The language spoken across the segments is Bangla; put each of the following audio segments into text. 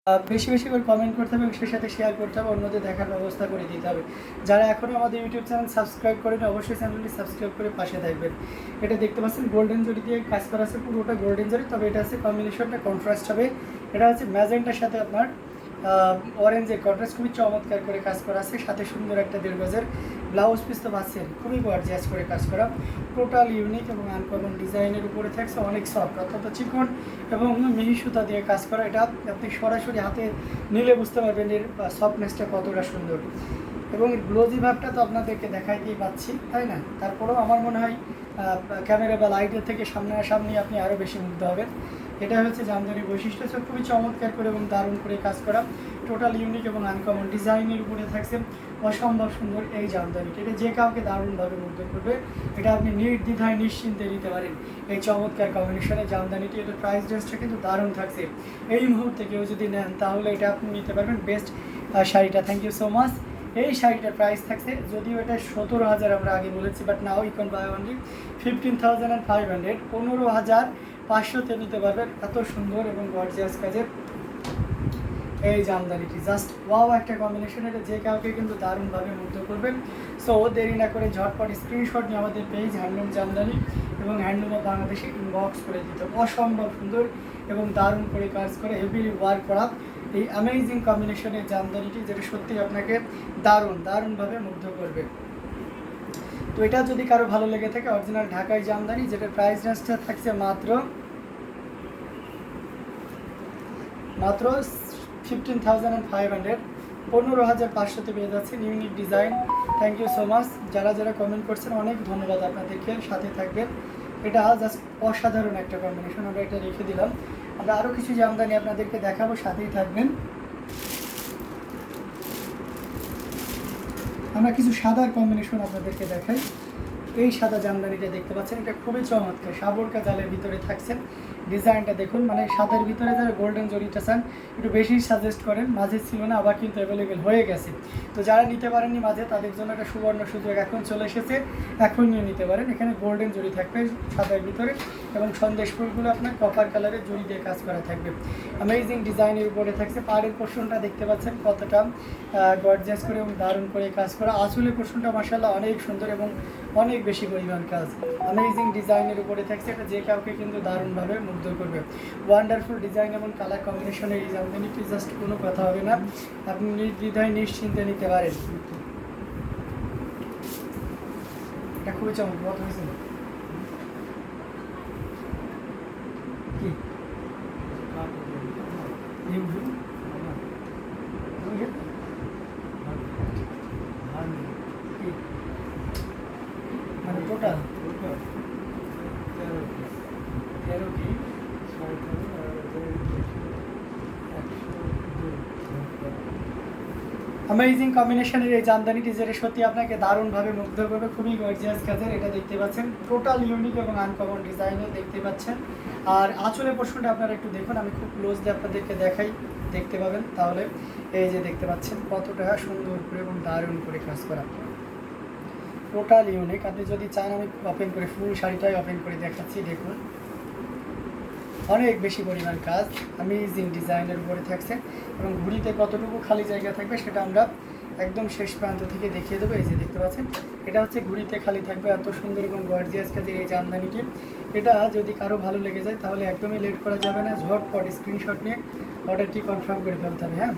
বেশি বেশি করে কমেন্ট করতে হবে এবং সেই সাথে শেয়ার করতে হবে, অন্যদের দেখার ব্যবস্থা করে দিতে হবে। যারা এখনও আমাদের ইউটিউব চ্যানেল সাবস্ক্রাইব করেনি অবশ্যই চ্যানেলটি সাবস্ক্রাইব করে পাশে থাকবেন। এটা দেখতে পাচ্ছেন গোল্ডেন জরি দিয়ে কাজ করা আছে, পুরোটা গোল্ডেন জরি, তবে এটা আছে কম্বিনেশনটা কন্ট্রাস্ট হবে। এটা হচ্ছে ম্যাজেন্টার সাথে আপনার অরেঞ্জের কন্ট্রাস্ট, খুবই চমৎকার করে কাজ করা আছে। সাথে সুন্দর একটা 1.5 গজের ব্লাউজ পিস তো পাচ্ছেন, খুবই গর্জিয়াস করে কাজ করা, টোটাল ইউনিক এবং আনকমন ডিজাইনের উপরে থাকছে। অনেক সফট অর্থাৎ চিকন এবং মিহি সুতা দিয়ে কাজ করা। এটা আপনি সরাসরি হাতে নিলে বুঝতে পারবেন এর সফটনেসটা কতটা সুন্দর। এবং গ্লোজি ভাবটা তো আপনাদেরকে দেখাইতেই পাচ্ছি, তাই না? তারপরেও আমার মনে হয় ক্যামেরা বা লাইটের থেকে সামনাসামনি আপনি আরও বেশি মুগ্ধ হবেন। এটা হচ্ছে জামদানির বৈশিষ্ট্য। খুবই চমৎকার করে এবং দারুণ করে কাজ করা, টোটাল ইউনিক এবং আনকমন ডিজাইনের উপরে থাকছে। অসম্ভব সুন্দর এই জামদানিটা, এটা যে কাউকে দারুণভাবে মুগ্ধ করবে। এটা আপনি নির্দ্বিধায় নিশ্চিন্তে নিতে পারেন এই চমৎকার কম্বিনেশনের জামদানিটি। এটা প্রাইস রেঞ্জটা কিন্তু দারুণ থাকছে। এই মুহূর্তে কেউ যদি নেন তাহলে এটা আপনি নিতে পারবেন বেস্ট শাড়িটা। Thank you so much. এই শাড়িটার প্রাইস থাকছে, যদিও এটা 17,000 আমরা আগে বলেছি, but now you can buy only 15,500, 15,500-তে নিতে পারবেন। এত সুন্দর এবং গর্জিয়াস কাজের এই জামদানিটি, জাস্ট ওয়াও একটা কম্বিনেশন। এটা যে কাউকে কিন্তু দারুণভাবে মুগ্ধ করবেন। সো দেরি না করে ঝটপট স্ক্রিনশট নিয়ে আমাদের পেজ হ্যান্ডলুম জামদানি এবং হ্যান্ডলুম অফ বাংলাদেশে ইনবক্স করে দিতে। অসম্ভব সুন্দর এবং দারুণ করে কাজ করে, হেভিলি ওয়ার্ক করা এই অ্যামেজিং কম্বিনেশনের জামদানিটি, যেটা সত্যি আপনাকে দারুণভাবে মুগ্ধ করবে। তো এটা যদি কারো ভালো লেগে থাকে, অরিজিনাল ঢাকাই জামদানি, যেটার প্রাইস রেঞ্জটা থাকছে মাত্র 15,500, 15,500-তে পেয়ে যাচ্ছে। Unique design. Thank you so much. যারা কমেন্ট করছেন অনেক ধন্যবাদ আপনাদেরকে, সাথে থাকবেন। এটা জাস্ট অসাধারণ একটা কম্বিনেশন, আমরা এটা রেখে দিলাম। আমরা আরও কিছু জামদানি আপনাদেরকে দেখাবো, সাথেই থাকবেন। আমরা কিছু সাদার কম্বিনেশন আপনাদেরকে দেখাই। এই সাদা জামদানিটা দেখতে পাচ্ছেন, এটা খুবই চমৎকার, সাবরকা জালের ভিতরে থাকছে। ডিজাইনটা দেখুন, মানে সাদার ভিতরে যারা গোল্ডেন জরিটা চান একটু বেশি সাজেস্ট করেন। মাঝে ছিল না, আবার কিন্তু অ্যাভেলেবেল হয়ে গেছে। তো যারা নিতে পারেননি মাঝে, তাদের জন্য একটা সুবর্ণ সুযোগ এখন চলে এসেছে, এখন নিয়ে নিতে পারেন। এখানে গোল্ডেন জরি থাকবে সাদার ভিতরে এবং সন্দেশ ফুলগুলো আপনার কপার কালারের জরি দিয়ে কাজ করা থাকবে। অ্যামেজিং ডিজাইনের উপরে থাকছে। পাড়ের পোর্শনটা দেখতে পাচ্ছেন কতটা গর্জিয়াস করে এবং দারুণ করে কাজ করা। আঁচলের পোর্শনটা মাশাআল্লাহ অনেক সুন্দর এবং অনেক বেশি পরিমাণ কাজ। অ্যামেজিং ডিজাইনের উপরে থাকছে, এটা যে কাউকে কিন্তু দারুণভাবে মুগ্ধ করবে। ওয়ান্ডারফুল ডিজাইন এবং কালার কম্বিনেশনের এই জামদানিটি জাস্ট কোনো কথা হবে না, আপনি নির্দ্বিধায় নিশ্চিন্তে নিতে পারেন। এটা খুবই চমৎকার হয়েছে। কি মানে টোটাল 13 কি অ্যামেজিং কম্বিনেশনের এই জামদানিটি, যেটা সত্যি আপনাকে দারুণভাবে মুগ্ধ করবে। খুবই গর্জিয়াস কাজের, এটা দেখতে পাচ্ছেন টোটাল ইউনিক এবং আনকমন ডিজাইনে দেখতে পাচ্ছেন। আর আঁচলের পোর্শনটা আপনারা একটু দেখুন, আমি খুব ক্লোজলি আপনাদেরকে দেখাই, দেখতে পাবেন তাহলে। এই যে দেখতে পাচ্ছেন কতটা সুন্দর করে এবং দারুণ করে কাজ করা, টোটাল ইউনিক। আপনি যদি চান আমি ওপেন করে ফুল শাড়িটাই ওপেন করে দেখাচ্ছি, দেখুন অনেক বেশি পরিমাণ কাজ, অ্যামেজিং ডিজাইনের উপরে থাকছে। এবং ঘুড়িতে কতটুকু খালি জায়গা থাকবে সেটা আমরা একদম শেষ প্রান্ত থেকে দেখিয়ে দেবো। এই যে দেখতে পাচ্ছেন, এটা হচ্ছে ঘুড়িতে খালি থাকবে। এত সুন্দর এবং গর্জিয়াস কাজের এই জামদানিটি, এটা যদি কারো ভালো লেগে যায় তাহলে একদমই লেট করা যাবে না, ঝটপট স্ক্রিনশট নিয়ে অর্ডারটি কনফার্ম করে ফেলতে হবে। হ্যাঁ,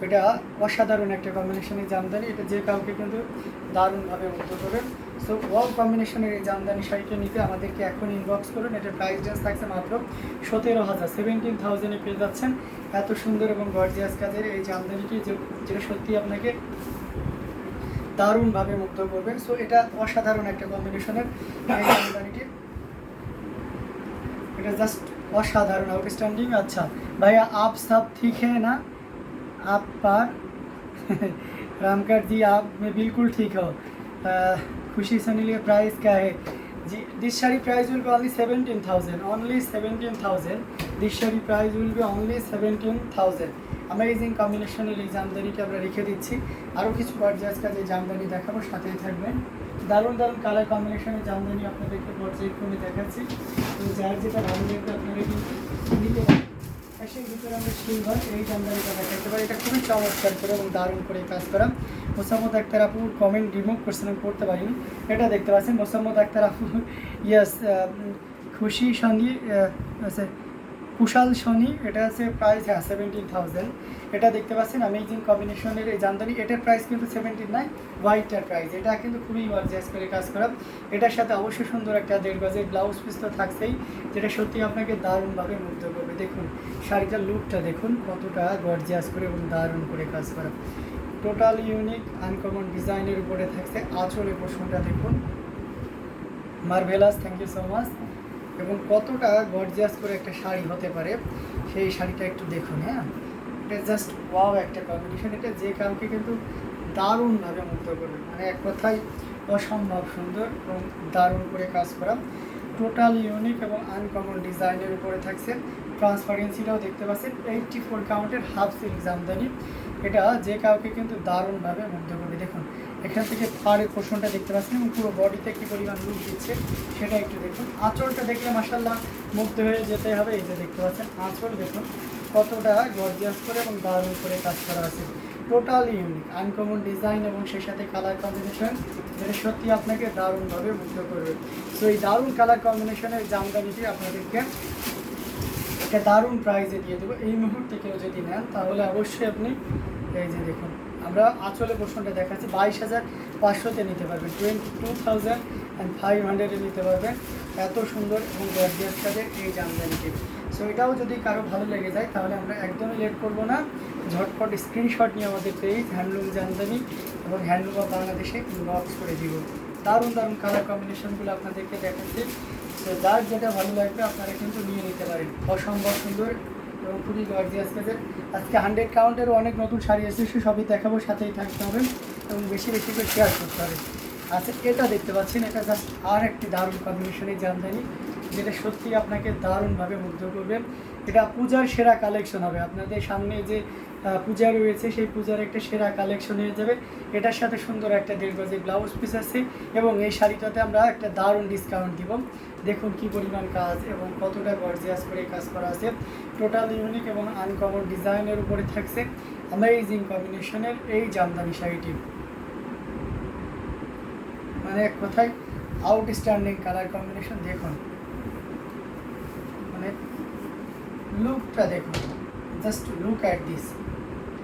এটা অসাধারণ একটা কম্বিনেশনের জামদানি, এটা যে কাউকে কিন্তু দারুণভাবে মুগ্ধ করবে। সো ওয়াল কম্বিনেশনের এই জামদানি শাড়িটা নিতে আমাদেরকে এখন ইনবক্স করুন। এটার প্রাইস রেঞ্জ থাকছে মাত্র 17,000, 17,000-এ পেয়ে যাচ্ছেন এত সুন্দর এবং গর্জিয়াস কাজের এই জামদানিটি, যেটা সত্যি আপনাকে দারুণভাবে মুগ্ধ করবে। সো এটা অসাধারণ একটা কম্বিনেশনের এই জামদানিটি, এটা জাস্ট অসাধারণ, আউটস্ট্যান্ডিং। আচ্ছা ভাইয়া, आप सब ठीक है ना? आप पर रामकर जी, आप मैं बिल्कुल ठीक हो। खुशी सुनी लिए प्राइस क्या है जी? This sari price will be only 17,000, only 17,000। This sari price will be only 17,000। Amazing কম্বিনেশনের এই জামদানিটা আমরা রেখে দিচ্ছি। আরও কিছু গর্জিয়াস কাজে জামদানি দেখাবো, সাথেই থাকবেন। দারুণ কালার কম্বিনেশনের জামদানি আপনাদেরকে পর্যায়ক্রমে দেখাচ্ছি। তো যার যেটা ভালো লাগবে আপনারা কিন্তু নিতে পারেন। সেই ভিতরে আমরা সিলভার এই জামদানিটা দেখাতে পারি। এটা খুবই চমৎকার করে এবং দারুণ করে কাজ করা। মোসাম্মদ আক্তার আপু কমেন্ট রিমুভ করছেন, আমি পড়তে পারিনি। এটা দেখতে পাচ্ছেন মোসাম্মদ আক্তার আপু ইয়াস খুশি শনি আছে কুশাল শনি, এটা আছে প্রাইস 17,000। এটা দেখতে পাচ্ছেন অ্যামেজিং কম্বিনেশনের এই জামদানি। এটার প্রাইস কিন্তু 17 নয়, হোয়াইটটার প্রাইস। এটা কিন্তু খুবই গর্জিয়াস করে কাজ করা। এটার সাথে অবশ্যই সুন্দর একটা 1.5 গজের ব্লাউজ পিস তো থাকছেই, যেটা সত্যি আপনাকে দারুণভাবে মুগ্ধ করবে। দেখুন শাড়িটার লুকটা দেখুন কতটা গর্জিয়াস করে এবং দারুণ করে কাজ করা। টোটাল ইউনিক আনকমন ডিজাইনের উপরে থাকছে। আঁচলের পোর্শনটা দেখুন, marvellous, thank you so much. এবং কতটা গর্জিয়াস করে একটা শাড়ি হতে পারে সেই শাড়িটা একটু দেখুন। হ্যাঁ, এটা জাস্ট ওয়াও একটা কম্বিনেশন। এটা যে কাউকে কিন্তু দারুণভাবে মুগ্ধ করবে, মানে এক কথায় অসম্ভব সুন্দর এবং দারুণ করে কাজ করা। টোটাল ইউনিক এবং আনকমন ডিজাইনের উপরে থাকছে। ট্রান্সপারেন্সিটাও দেখতে পাচ্ছেন। 84 কাউন্টের হাফ সিল্ক জামদানি। এটা যে কাউকে কিন্তু দারুণভাবে মুগ্ধ করবে। দেখুন এখান থেকে ফাড়ের পোর্শনটা দেখতে পাচ্ছেন এবং পুরো বডিতে কী পরিমাণ লুক দিচ্ছে সেটা একটু দেখুন। আঁচলটা দেখলে মাশাআল্লাহ মুগ্ধ হয়ে যেতে হবে। এই যে দেখতে পাচ্ছেন আঁচল দেখুন কতটা গর্জিয়াস করে এবং দারুণ করে কাজ করা আছে। টোটাল ইউনিক আনকমন ডিজাইন এবং সেই সাথে কালার কম্বিনেশন, যেটা সত্যি আপনাকে দারুণভাবে মুগ্ধ করবে। সো এই দারুণ কালার কম্বিনেশনের জামদানিটি আপনাদেরকে একটা দারুণ প্রাইজে দিয়ে দেবো। এই মুহূর্তে কেউ যদি নেন তাহলে অবশ্যই আপনি এই যে দেখুন আমরা আঁচলে পোর্শনটা দেখাচ্ছি 22,500-তে নিতে পারবেন, 22,500-এ নিতে পারবেন। এত সুন্দর এবং গর্জিয়াস কাজের এই জামদানিটি। সো এটাও যদি কারো ভালো লেগে যায় তাহলে আমরা একদমই লেট করব না, ঝটপট স্ক্রিনশট নিয়ে আমাদের পেজ হ্যান্ডলুম জামদানি এবং হ্যান্ডলুম অফ বাংলাদেশে ইনবক্স করে দিব। দারুণ দারুণ কালার কম্বিনেশনগুলো আপনাদেরকে দেখাচ্ছি। তো যার যেটা ভালো লাগবে আপনারা কিন্তু নিয়ে নিতে পারেন। অসম্ভব সুন্দর এবং খুবই গর্জিয়াস কাজের। আজকে 100 কাউন্টেরও অনেক নতুন শাড়ি এসেছে, সবই দেখাবো, সাথেই থাকতে হবে এবং বেশি বেশি করে শেয়ার করতে হবে। আচ্ছা এটা দেখতে পাচ্ছেন, এটা জাস্ট আর একটি দারুণ কম্বিনেশনের জামদানি, যেটা সত্যি আপনাকে দারুণভাবে মুগ্ধ করবে। এটা পূজার সেরা কালেকশন হবে। আপনাদের সামনে যে পূজা রয়েছে সেই পূজার একটা সেরা কালেকশন হয়ে যাবে। এটার সাথে সুন্দর একটা 1.5 গজের ব্লাউজ পিস আছে এবং এই শাড়িটাতে আমরা একটা দারুণ ডিসকাউন্ট দিব। দেখুন কি পরিমাণ কাজ এবং কতটা গর্জিয়াস করে কাজ করা আছে। টোটাল ইউনিক এবং আনকমন ডিজাইনের উপরে থাকছে অ্যামেজিং কম্বিনেশনের এই জামদানি শাড়িটি। মানে এক কথায় আউটস্ট্যান্ডিং কালার কম্বিনেশন। দেখুন মানে লুকটা দেখুন, জাস্ট লুক অ্যাট দিস,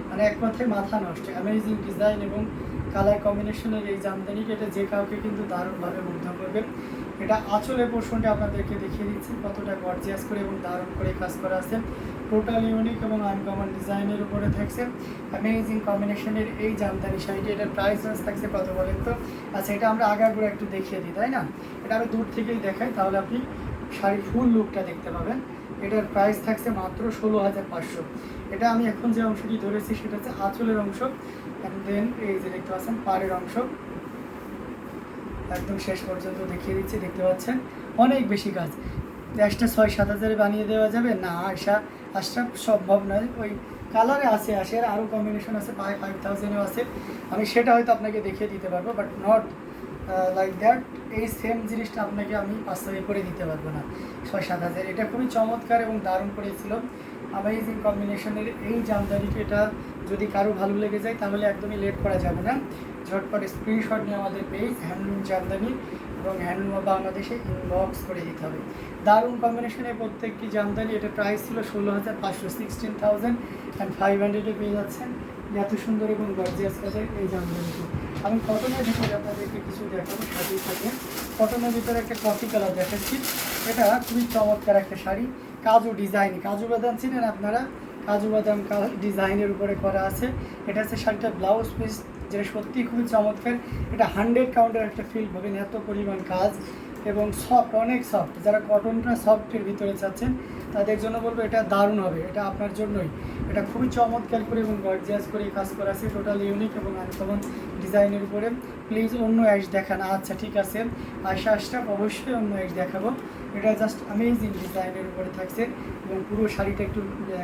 মানে এক কথায় মাথা নষ্ট। অ্যামেজিং ডিজাইন এবং কালার কম্বিনেশনের এই জামদানিটা এটা যে কাউকে কিন্তু দারুণভাবে মুগ্ধ করবে। এটা আঁচলের পোর্শনটা আপনাদেরকে দেখিয়ে দিচ্ছি কতটা গর্জিয়াস করে এবং দারুণ করে কাজ করা আছে। টোটাল ইউনিক এবং আনকমন ডিজাইনের উপরে থাকছে অ্যামেজিং কম্বিনেশনের এই জামদানি শাড়িটি। এটার প্রাইস রেঞ্জ থাকছে কত বলেন তো? আচ্ছা এটা আমরা আগাগোড়া একটু দেখিয়ে দিই, তাই না? এটা আমি দূর থেকেই দেখাই, তাহলে আপনি শাড়ির ফুল লুকটা দেখতে পাবেন। এটার প্রাইস থাকছে মাত্র 16,500। এটা আমি এখন যে অংশটি ধরেছি সেটা হচ্ছে আঁচলের অংশ, অ্যান্ড দেন এই যে দেখতে পাচ্ছেন পাড়ের অংশ একদম শেষ পর্যন্ত দেখিয়ে দিচ্ছি। দেখতে পাচ্ছেন অনেক বেশি কাজ। একটা 6-7 হাজারে বানিয়ে দেওয়া যাবে না, আসা সম্ভব নয়। ওই কালারে আছে আর আরও কম্বিনেশন আছে, 5,000-এও আছে। আমি সেটা হয়তো আপনাকে দেখিয়ে দিতে পারবো, বাট নট লাইক দ্যাট। এই সেম জিনিসটা আপনাকে আমি 500 করে দিতে পারবো না, 6-7 হাজার। এটা খুবই চমৎকার এবং দারুণ করেছিল অ্যামেজিং কম্বিনেশনের এই জামদানিটি। এটা যদি কারো ভালো লেগে যায় তাহলে একদমই লেট করা যাবে না, ঝটপট স্ক্রিনশট নিয়ে আমাদের পেজ হ্যান্ডলুম জামদানি এবং হ্যান্ডলুম অফ বাংলাদেশে ইনবক্স করে দিতে হবে। দারুণ কম্বিনেশনের প্রত্যেকটি জামদানি। এটা প্রাইস ছিল 16,500, 16,500-এ পেয়ে যাচ্ছেন এত সুন্দর এবং গর্জিয়াস কাজের এই জামদানিটি। আমি কটনের ভিতরে আপনাদেরকে কিছু দেখাবো, সাথেই থাকে। কটনের ভিতরে একটা কফি কালার দেখাচ্ছি। এটা খুবই চমৎকার একটা শাড়ি, কাজু ডিজাইন, কাজু বাদাম চিনেন আপনারা? কাজু বাদাম ডিজাইনের উপরে করা আছে। এটা হচ্ছে শাড়িটার ব্লাউজ পিস, যেটা সত্যিই খুবই চমৎকার। এটা 100 কাউন্টের একটা ফিল পাবেন, এত পরিমাণ কাজ এবং সফট, অনেক সফট। যারা কটনটা সফটের ভিতরে চাচ্ছেন তাদের জন্য বলবো এটা দারুণ হবে, এটা আপনার জন্যই। এটা খুবই চমৎকার করে এবং গর্জিয়াস করে কাজ করা আছে, টোটাল ইউনিক এবং আনকমন ডিজাইনের উপরে। প্লিজ অন্য অ্যাশ দেখান। আচ্ছা ঠিক আছে, আশা অবশ্যই অন্য অ্যাশ দেখাবো। এটা জাস্ট অ্যামেজিং ডিজাইনের উপরে থাকছে এবং পুরো শাড়িটা একটু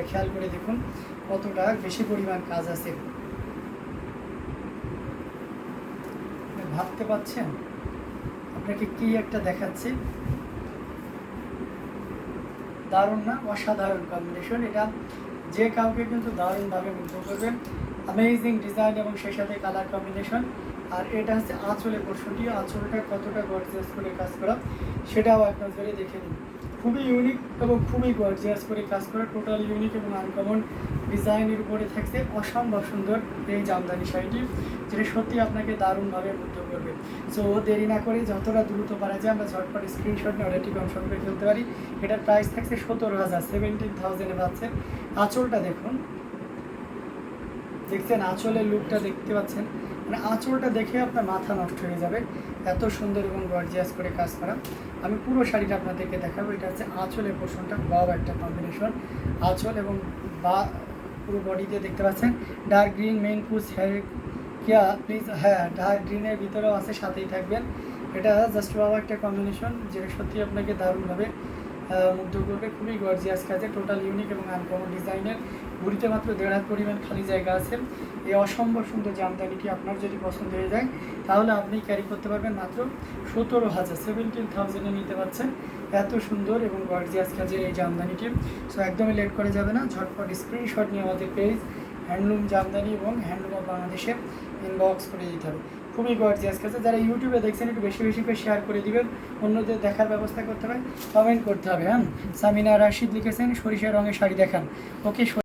খেয়াল করে দেখুন কতটা বেশি পরিমাণ কাজ আছে। ভাবতে পাচ্ছেন আপনাকে কি একটা দেখাচ্ছি। দারুণ না, অসাধারণ কম্বিনেশন। এটা যে কাউকে কিন্তু দারুণভাবে মুগ্ধ করবে। অ্যামেজিং ডিজাইন এবং সেই সাথে কালার কম্বিনেশন। আর এটা হচ্ছে আঁচলের পোর্শনটি, আঁচলটা কতটা গর্জিয়াস করে কাজ করা সেটাও এক নজরে দেখে নিন। খুবই ইউনিক এবং খুবই গর্জিয়াস করে কাজ করা, টোটাল ইউনিক এবং আনকমন ডিজাইনের উপরে থাকছে অসম্ভব সুন্দর এই জামদানি শাড়িটি, যেটা সত্যি আপনাকে দারুণভাবে মুগ্ধ করবে। সো দেরি না করে যতটা দ্রুত পারা যায় আমরা ঝটপট স্ক্রিনশট নিয়ে অর্ডারটি কনফার্ম করে ফেলতে পারি। এটার প্রাইস থাকছে 17,000, 17,000-এ পাচ্ছেন। আঁচলটা দেখুন, দেখছেন আঁচলের লুকটা দেখতে পাচ্ছেন, মানে আঁচলটা দেখে আপনার মাথা নষ্ট হয়ে যাবে, এত সুন্দর এবং গর্জিয়াস করে কাজ করা। আমি পুরো শাড়িটা আপনাদেরকে দেখাবো। এটা হচ্ছে আঁচলের পোর্শনটা, বাও একটা কম্বিনেশন আঁচল এবং বা পুরো বডিতে দেখতে পাচ্ছেন ডার্ক গ্রিন মেইন পুস হেয়ার কিয়া প্লিজ, হ্যাঁ ডার্ক গ্রিনের ভিতরেও আছে, সাথেই থাকবেন। এটা জাস্ট বাও একটা কম্বিনেশন যেটা সত্যি আপনাকে দারুণভাবে মুগ্ধ করবে। খুবই গর্জিয়াস কাজে, টোটাল ইউনিক এবং আনকমন ডিজাইনের। ঘুরিতে মাত্র 1.5 হাত পরিমাণ খালি জায়গা আছে। এই অসম্ভব সুন্দর জামদানিটি আপনার যদি পছন্দ হয়ে যায় তাহলে আপনি ক্যারি করতে পারবেন মাত্র 17,000, 17,000-এ নিতে পারছেন এত সুন্দর এবং গর্জিয়াস কাজের এই জামদানিটি। সো একদমই লেট করে যাবে না, ঝটপট স্ক্রিনশট নিয়ে আমাদের পেজ হ্যান্ডলুম জামদানি এবং হ্যান্ডলুম অফ বাংলাদেশে ইনবক্স করে দিতে হবে। খুবই গর্জিয়াস কাছে। যারা ইউটিউবে দেখছেন একটু বেশি বেশি করে শেয়ার করে দিবেন, অন্যদের দেখার ব্যবস্থা করতে হবে, কমেন্ট করতে হবে। হ্যাঁ, সামিনা রাশিদ লিখেছেন সরিষা রঙের শাড়ি দেখান। ওকে।